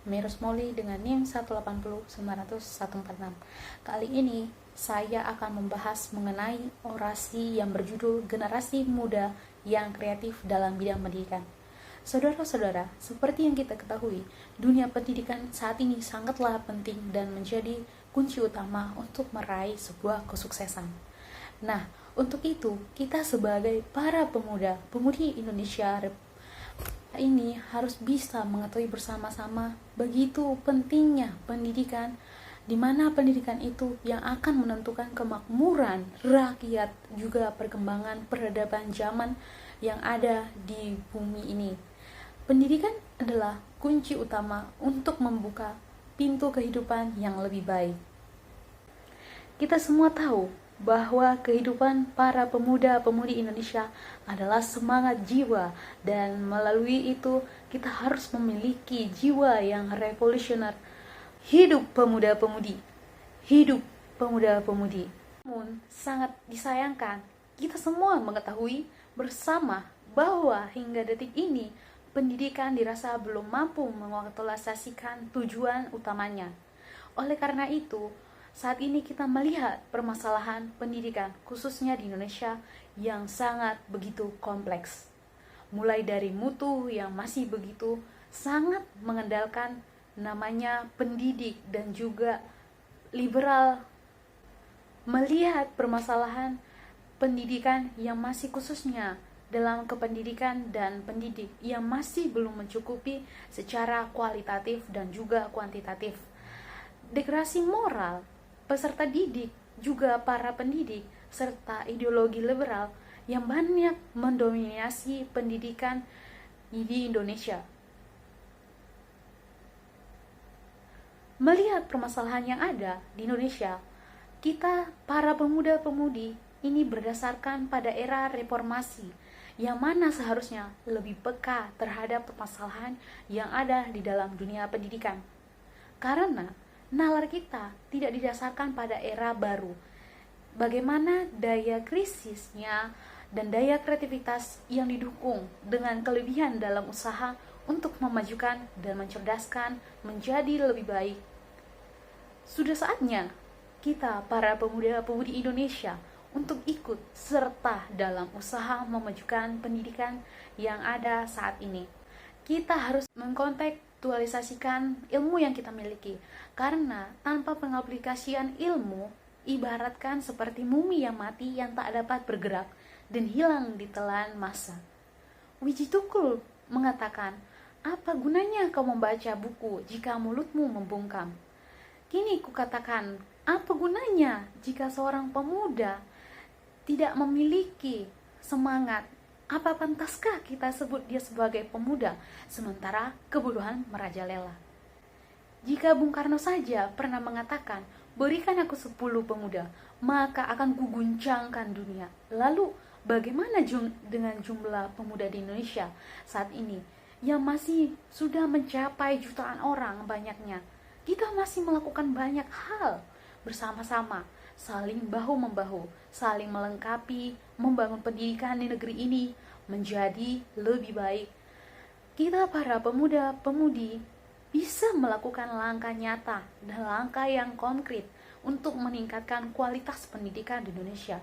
Mirus Moli dengan NIM 180900146. Kali ini saya akan membahas mengenai orasi yang berjudul Generasi Muda yang Kreatif dalam Bidang Pendidikan. Saudara-saudara, seperti yang kita ketahui, dunia pendidikan saat ini sangatlah penting dan menjadi kunci utama untuk meraih sebuah kesuksesan. Nah, untuk itu, kita sebagai para pemudi Indonesia ini harus bisa mengetahui bersama-sama begitu pentingnya pendidikan, di mana pendidikan itu yang akan menentukan kemakmuran rakyat, juga perkembangan peradaban zaman yang ada di bumi ini. Pendidikan adalah kunci utama untuk membuka pintu kehidupan yang lebih baik. Kita semua tahu bahwa kehidupan para pemuda-pemudi Indonesia adalah semangat jiwa, dan melalui itu kita harus memiliki jiwa yang revolusioner. Hidup pemuda-pemudi, hidup pemuda-pemudi. Namun sangat disayangkan, kita semua mengetahui bersama bahwa hingga detik ini pendidikan dirasa belum mampu mengaktualisasikan tujuan utamanya. Oleh karena itu, saat ini kita melihat permasalahan pendidikan khususnya di Indonesia yang sangat begitu kompleks. Mulai dari mutu yang masih begitu sangat mengendalikan namanya pendidik, dan juga liberal melihat permasalahan pendidikan yang masih khususnya dalam kependidikan dan pendidik yang masih belum mencukupi secara kualitatif dan juga kuantitatif. Degradasi moral peserta didik, juga para pendidik, serta ideologi liberal yang banyak mendominasi pendidikan di Indonesia. Melihat permasalahan yang ada di Indonesia, kita para pemuda-pemudi ini berdasarkan pada era reformasi, yang mana seharusnya lebih peka terhadap permasalahan yang ada di dalam dunia pendidikan. Karena nalar kita tidak didasarkan pada era baru. Bagaimana daya krisisnya dan daya kreativitas yang didukung dengan kelebihan dalam usaha untuk memajukan dan mencerdaskan menjadi lebih baik. Sudah saatnya kita para pemuda-pemudi Indonesia untuk ikut serta dalam usaha memajukan pendidikan yang ada saat ini. Kita harus mengkontekstualisasikan ilmu yang kita miliki, karena tanpa pengaplikasian ilmu ibaratkan seperti mumi yang mati yang tak dapat bergerak dan hilang ditelan masa. Wiji Tukul mengatakan, apa gunanya kau membaca buku jika mulutmu membungkam? Kini kukatakan, apa gunanya jika seorang pemuda tidak memiliki semangat? Apa pantaskah kita sebut dia sebagai pemuda, sementara kebodohan merajalela? Jika Bung Karno saja pernah mengatakan, berikan aku 10 pemuda, maka akan kuguncangkan dunia. Lalu bagaimana dengan jumlah pemuda di Indonesia saat ini, yang masih sudah mencapai jutaan orang banyaknya? Kita masih melakukan banyak hal bersama-sama, saling bahu-membahu, saling melengkapi, membangun pendidikan di negeri ini menjadi lebih baik. Kita para pemuda-pemudi bisa melakukan langkah nyata dan langkah yang konkret untuk meningkatkan kualitas pendidikan di Indonesia.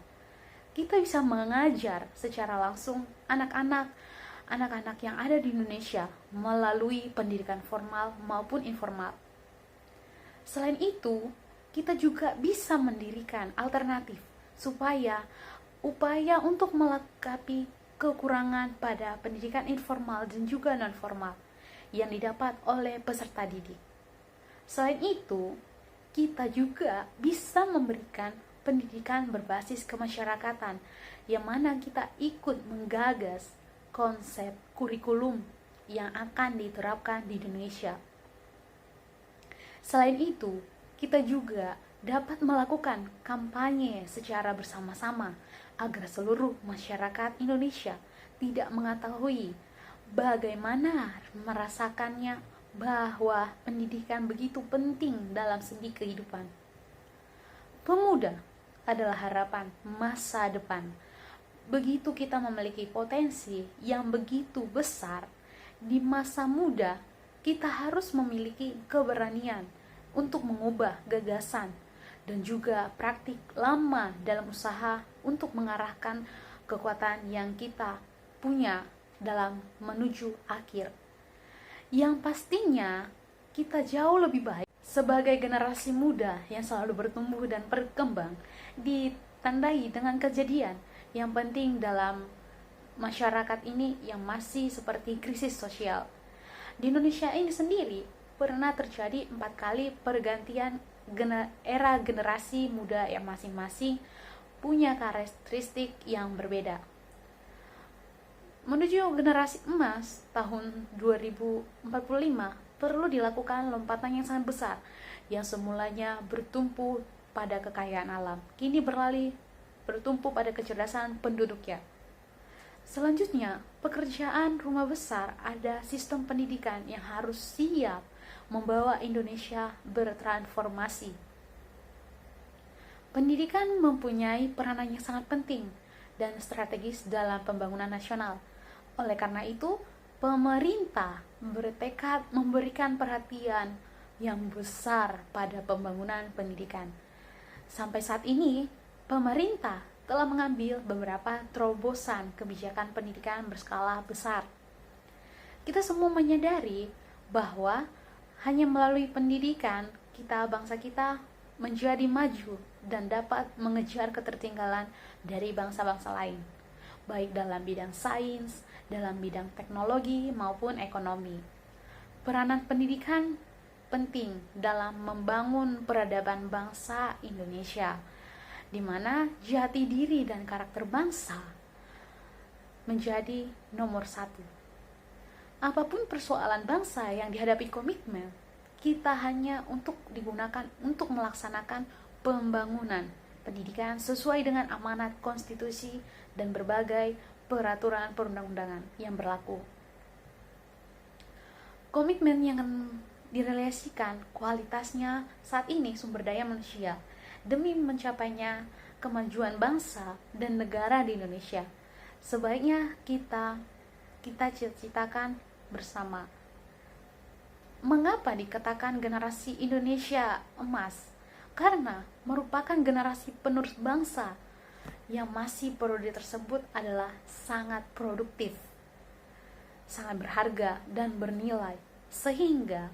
Kita bisa mengajar secara langsung anak-anak yang ada di Indonesia melalui pendidikan formal maupun informal. Selain itu, kita juga bisa mendirikan alternatif supaya upaya untuk melengkapi kekurangan pada pendidikan informal dan juga non-formal yang didapat oleh peserta didik. Selain itu, kita juga bisa memberikan pendidikan berbasis kemasyarakatan, yang mana kita ikut menggagas konsep kurikulum yang akan diterapkan di Indonesia. Selain itu, kita juga dapat melakukan kampanye secara bersama-sama agar seluruh masyarakat Indonesia tidak mengetahui bagaimana merasakannya bahwa pendidikan begitu penting dalam segi kehidupan. Pemuda adalah harapan masa depan. Begitu kita memiliki potensi yang begitu besar di masa muda, kita harus memiliki keberanian untuk mengubah gagasan dan juga praktik lama dalam usaha untuk mengarahkan kekuatan yang kita punya dalam menuju akhir. Yang pastinya kita jauh lebih baik sebagai generasi muda yang selalu bertumbuh dan berkembang, ditandai dengan kejadian yang penting dalam masyarakat ini yang masih seperti krisis sosial. Di Indonesia ini sendiri pernah terjadi 4 kali pergantian era generasi muda yang masing-masing punya karakteristik yang berbeda. Menuju generasi emas tahun 2045 perlu dilakukan lompatan yang sangat besar yang semulanya bertumpu pada kekayaan alam, kini bertumpu pada kecerdasan penduduknya. Selanjutnya, pekerjaan rumah besar ada sistem pendidikan yang harus siap membawa Indonesia bertransformasi. Pendidikan mempunyai peranan yang sangat penting dan strategis dalam pembangunan nasional. Oleh karena itu, pemerintah bertekad memberikan perhatian yang besar pada pembangunan pendidikan. Sampai saat ini, pemerintah telah mengambil beberapa terobosan kebijakan pendidikan berskala besar. Kita semua menyadari bahwa hanya melalui pendidikan bangsa kita menjadi maju dan dapat mengejar ketertinggalan dari bangsa-bangsa lain, baik dalam bidang sains, dalam bidang teknologi maupun ekonomi. Peranan pendidikan penting dalam membangun peradaban bangsa Indonesia, di mana jati diri dan karakter bangsa menjadi nomor 1. Apapun persoalan bangsa yang dihadapi komitmen, kita hanya digunakan untuk melaksanakan pembangunan pendidikan sesuai dengan amanat konstitusi dan berbagai peraturan perundang-undangan yang berlaku. Komitmen yang direalisasikan kualitasnya saat ini sumber daya manusia demi mencapainya kemajuan bangsa dan negara di Indonesia. Sebaiknya kita cita-citakan bersama. Mengapa dikatakan generasi Indonesia emas? Karena merupakan generasi penerus bangsa yang masih periode tersebut adalah sangat produktif, sangat berharga dan bernilai, sehingga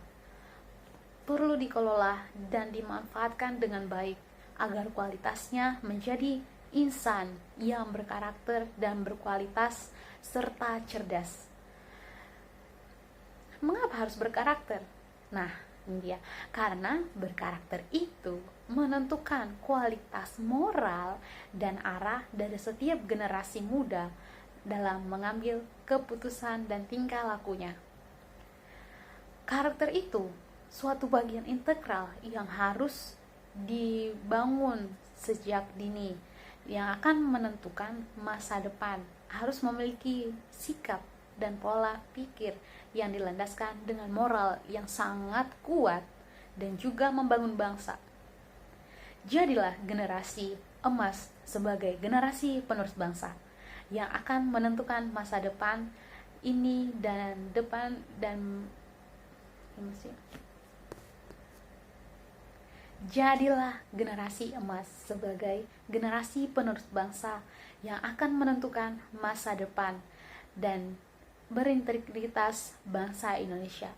perlu dikelola dan dimanfaatkan dengan baik agar kualitasnya menjadi insan yang berkarakter dan berkualitas serta cerdas. Mengapa harus berkarakter? Nah, ini dia. Karena berkarakter itu menentukan kualitas moral dan arah dari setiap generasi muda dalam mengambil keputusan dan tingkah lakunya. Karakter itu suatu bagian integral yang harus dibangun sejak dini, yang akan menentukan masa depan. Harus memiliki sikap dan pola pikir yang dilandaskan dengan moral yang sangat kuat dan juga membangun bangsa. Jadilah generasi emas sebagai generasi penerus bangsa yang akan menentukan masa depan ini Jadilah generasi emas sebagai generasi penerus bangsa yang akan menentukan masa depan dan berintegritas bangsa Indonesia.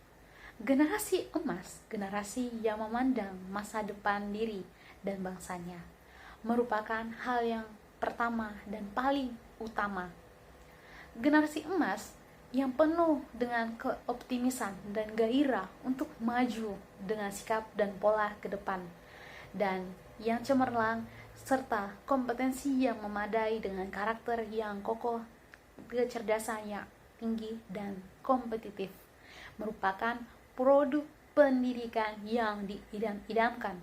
Generasi emas, generasi yang memandang masa depan diri dan bangsanya, merupakan hal yang pertama dan paling utama. Generasi emas yang penuh dengan keoptimisan dan gairah untuk maju dengan sikap dan pola ke depan, dan yang cemerlang serta kompetensi yang memadai dengan karakter yang kokoh, kecerdasan yang tinggi dan kompetitif, merupakan produk pendidikan yang diidam-idamkan.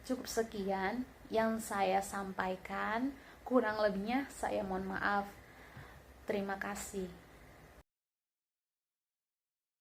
Cukup sekian yang saya sampaikan, kurang lebihnya saya mohon maaf. Terima kasih.